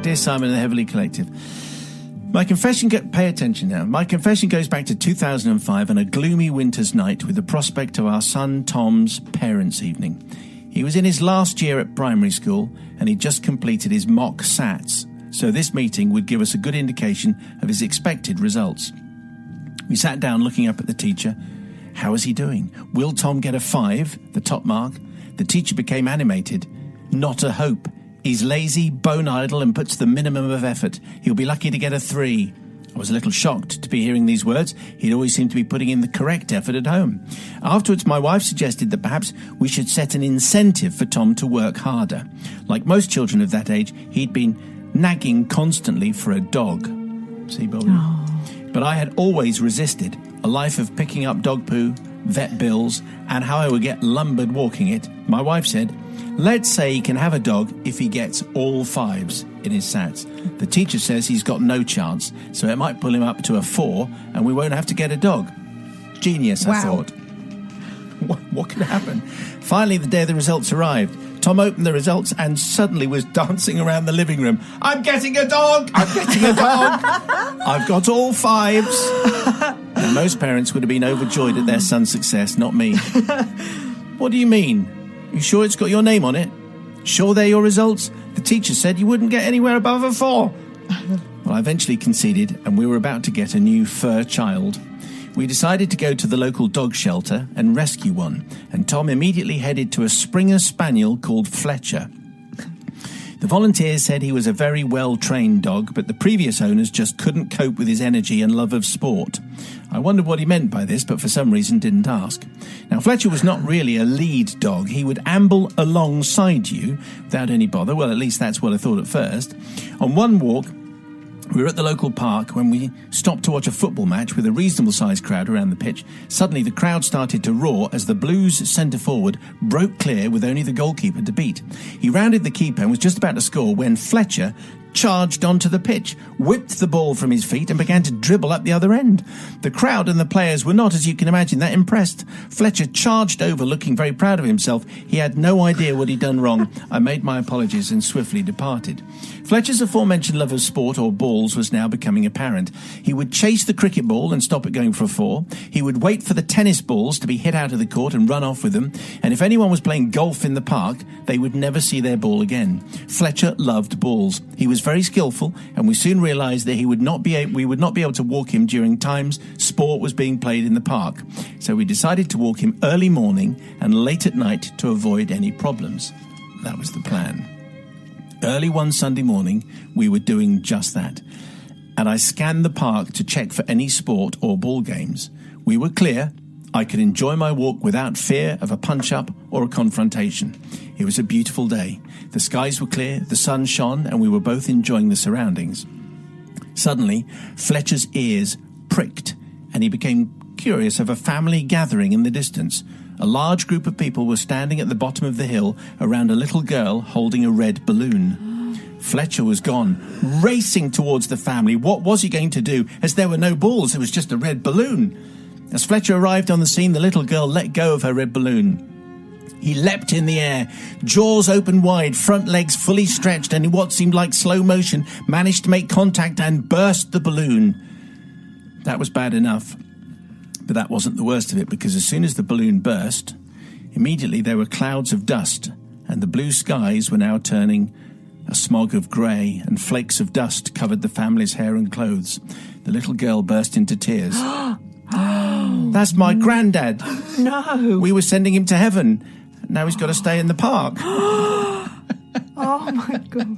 Dear Simon and the Heavenly Collective, pay attention now. My confession goes back to 2005 on a gloomy winter's night with the prospect of our son Tom's parents' evening. He was in his last year at primary school and he'd just completed his mock SATs, so this meeting would give us a good indication of his expected results. We sat down looking up at the teacher. How is he doing? Will Tom get a 5, the top mark? The teacher became animated. Not a hope. He's lazy, bone idle, and puts the minimum of effort. He'll be lucky to get a 3. I was a little shocked to be hearing these words. He'd always seemed to be putting in the correct effort at home. Afterwards, my wife suggested that perhaps we should set an incentive for Tom to work harder. Like most children of that age, he'd been nagging constantly for a dog. See, Bobby? Oh. But I had always resisted a life of picking up dog poo, vet bills, and how I would get lumbered walking it. My wife said, let's say he can have a dog if he gets all 5s in his SATs. The teacher says he's got no chance, so it might pull him up to a 4 and we won't have to get a dog. Genius, wow. I thought. What could happen? Finally, the day of the results arrived. Tom opened the results and suddenly was dancing around the living room. I'm getting a dog! I'm getting a dog! I've got all 5s. And most parents would have been overjoyed at their son's success, not me. What do you mean? You sure it's got your name on it? Sure they're your results? The teacher said you wouldn't get anywhere above a 4. Well, I eventually conceded, and we were about to get a new fur child. We decided to go to the local dog shelter and rescue one, and Tom immediately headed to a Springer Spaniel called Fletcher. The volunteers said he was a very well-trained dog, but the previous owners just couldn't cope with his energy and love of sport. I wondered what he meant by this, but for some reason didn't ask. Now, Fletcher was not really a lead dog. He would amble alongside you without any bother. Well, at least that's what I thought at first. On one walk, we were at the local park when we stopped to watch a football match with a reasonable-sized crowd around the pitch. Suddenly, the crowd started to roar as the Blues centre-forward broke clear with only the goalkeeper to beat. He rounded the keeper and was just about to score when Fletcher charged onto the pitch, whipped the ball from his feet and began to dribble up the other end. The crowd and the players were not, as you can imagine, that impressed. Fletcher charged over, looking very proud of himself. He had no idea what he'd done wrong. I made my apologies and swiftly departed. Fletcher's aforementioned love of sport or balls was now becoming apparent. He would chase the cricket ball and stop it going for a 4. He would wait for the tennis balls to be hit out of the court and run off with them. And if anyone was playing golf in the park, they would never see their ball again. Fletcher loved balls. He was very skillful, and we soon realised that we would not be able to walk him during times sport was being played in the park. So we decided to walk him early morning and late at night to avoid any problems. That was the plan. Early one Sunday morning, we were doing just that, and I scanned the park to check for any sport or ball games. We were clear. I could enjoy my walk without fear of a punch-up or a confrontation. It was a beautiful day. The skies were clear, the sun shone, and we were both enjoying the surroundings. Suddenly, Fletcher's ears pricked, and he became curious of a family gathering in the distance. A large group of people were standing at the bottom of the hill around a little girl holding a red balloon. Fletcher was gone, racing towards the family. What was he going to do? As there were no balls, it was just a red balloon. As Fletcher arrived on the scene, the little girl let go of her red balloon. He leapt in the air, jaws open wide, front legs fully stretched, and in what seemed like slow motion, managed to make contact and burst the balloon. That was bad enough, but that wasn't the worst of it, because as soon as the balloon burst, immediately there were clouds of dust, and the blue skies were now turning a smog of grey, and flakes of dust covered the family's hair and clothes. The little girl burst into tears. That's my granddad. No. We were sending him to heaven. Now he's got to stay in the park. Oh, my God.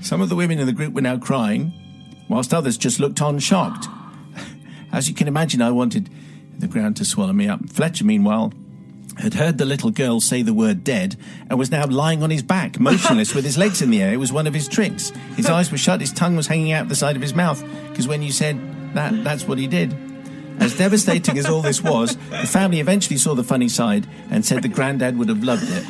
Some of the women in the group were now crying, whilst others just looked on shocked. As you can imagine, I wanted the ground to swallow me up. Fletcher, meanwhile, had heard the little girl say the word dead and was now lying on his back, motionless, with his legs in the air. It was one of his tricks. His eyes were shut, his tongue was hanging out the side of his mouth, because when you said that, that's what he did. As devastating as all this was, the family eventually saw the funny side and said the granddad would have loved it.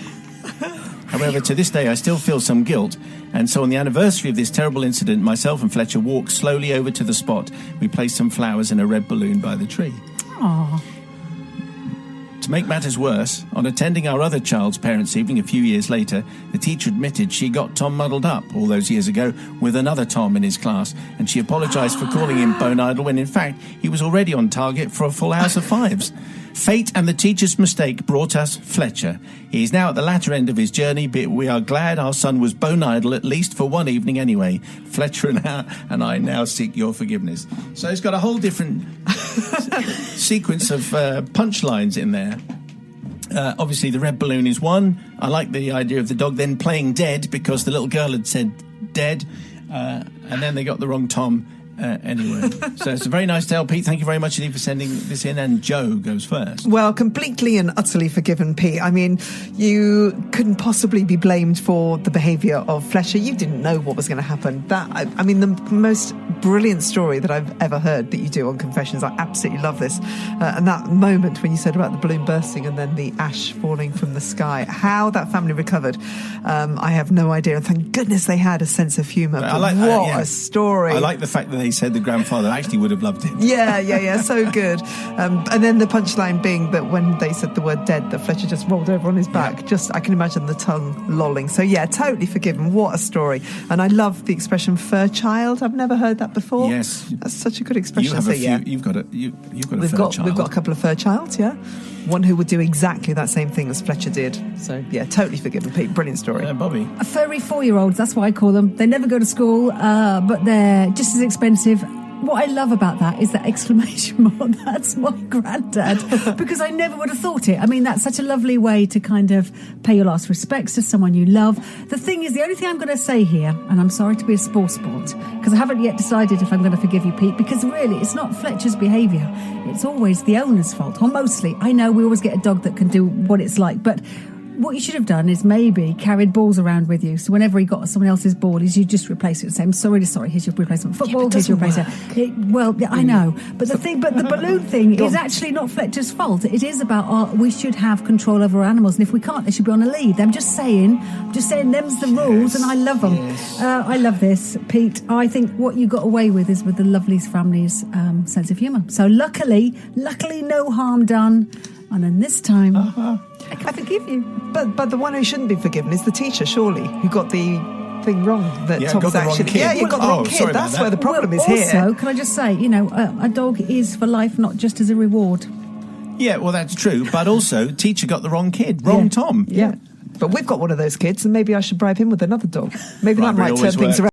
However, to this day, I still feel some guilt, and so on the anniversary of this terrible incident, myself and Fletcher walked slowly over to the spot. We placed some flowers and a red balloon by the tree. Aww. To To make matters worse, on attending our other child's parents' evening a few years later, the teacher admitted she got Tom muddled up all those years ago with another Tom in his class, and she apologised for calling him bone idle when in fact he was already on target for a full house of fives. Fate and the teacher's mistake brought us Fletcher. He is now at the latter end of his journey, but we are glad our son was bone idle at least for one evening anyway. Fletcher and I now seek your forgiveness. So it's got a whole different sequence of punchlines in there. Obviously, the red balloon is one. I like the idea of the dog then playing dead because the little girl had said dead, and then they got the wrong Tom. Anyway, so it's a very nice tale, Pete. Thank you very much indeed for sending this in. And Joe goes first. Well, completely and utterly forgiven, Pete. I mean, you couldn't possibly be blamed for the behaviour of Fletcher. You didn't know what was going to happen. I mean, the most brilliant story that I've ever heard that you do on Confessions. I absolutely love this. And that moment when you said about the balloon bursting and then the ash falling from the sky, how that family recovered, I have no idea. And thank goodness they had a sense of humour. What a story. I like the fact that they said the grandfather actually would have loved it. Yeah, so good. And then the punchline being that when they said the word dead, that Fletcher just rolled over on his back. Yeah. I can imagine the tongue lolling. So yeah, totally forgiven. What a story. And I love the expression fur child. I've never heard that before. Yes. That's such a good expression. You have a few, yeah. you've got a We've fur got child. We've got a couple of fur childs, yeah. One who would do exactly that same thing as Fletcher did. So yeah, totally forgiven, Pete. Brilliant story. Bobby. Furry 4-year-olds, that's what I call them. They never go to school, but they're just as expensive. What I love about that is that exclamation mark, that's my granddad, because I never would have thought it. I mean, that's such a lovely way to kind of pay your last respects to someone you love. The thing is, the only thing I'm going to say here, and I'm sorry to be a sport, because I haven't yet decided if I'm going to forgive you, Pete, because really, it's not Fletcher's behaviour. It's always the owner's fault, or mostly. I know we always get a dog that can do what it's like, but what you should have done is maybe carried balls around with you. So whenever he got someone else's ball, you just replace it and say, I'm sorry, here's your replacement football, here's your replacement. I know. But the balloon thing is actually not Fletcher's fault. It is about we should have control over our animals. And if we can't, they should be on a lead. I'm just saying them's the rules, and I love them. Yes. I love this, Pete. I think what you got away with is with the Lovely's family's sense of humour. So luckily, no harm done. And then this time, I forgive you. But the one who shouldn't be forgiven is the teacher, surely, who got the thing wrong. That Yeah, Tom got was the wrong actually. kid. Yeah, you got the wrong sorry kid. about That's that. where the problem is also, here. can I just say, a dog is for life, not just as a reward. Yeah, well, that's true. But also, teacher got the wrong kid. Wrong Tom. Yeah. But we've got one of those kids, and maybe I should bribe him with another dog. Maybe that Bribery might turn always things works. around.